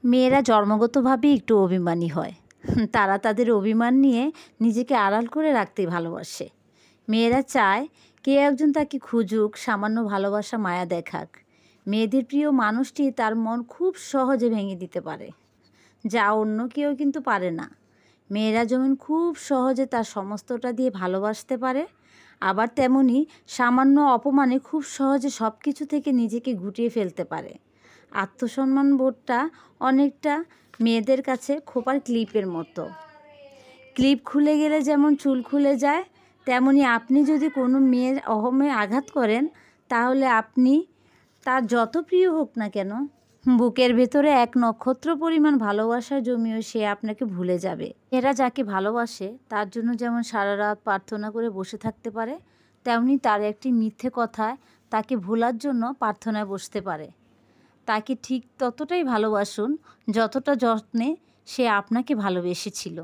মেয়েরা জন্মগতভাবেই একটু অভিমানী হয়। তারা তাদের অভিমান নিয়ে নিজেকে আড়াল করে রাখতে ভালোবাসে। মেয়েরা চায় কেউ একজন তাকে খুঁজুক, সামান্য ভালোবাসা মায়া দেখাক। মেয়েদের প্রিয় মানুষটি তার মন খুব সহজে ভেঙে দিতে পারে, যা অন্য কেউ কিন্তু পারে না। মেয়েরা যেমন খুব সহজে তার সমস্তটা দিয়ে ভালোবাসতে পারে, আবার তেমনি সামান্য অপমানে খুব সহজে সব কিছু থেকে নিজেকে গুটিয়ে ফেলতে পারে। আত্মসম্মান বোধটা অনেকটা মেয়েদের কাছে খোপার ক্লিপের মতো। ক্লিপ খুলে গেলে যেমন চুল খুলে যায়, তেমনি আপনি যদি কোনো মেয়ের অহমে আঘাত করেন, তাহলে আপনি তার যত প্রিয় হোক না কেন, বুকের ভেতরে এক নক্ষত্র পরিমাণ ভালোবাসা জমিয়েও সে আপনাকে ভুলে যাবে। এরা যাকে ভালোবাসে তার জন্য যেমন সারা রাত প্রার্থনা করে বসে থাকতে পারে, তেমনি তার একটি মিথ্যে কথায় তাকে ভোলার জন্য প্রার্থনায় বসতে পারে। তাকে ঠিক ততটাই ভালোবাসুন যতটা যত্নে সে আপনাকে ভালোবেসেছিল।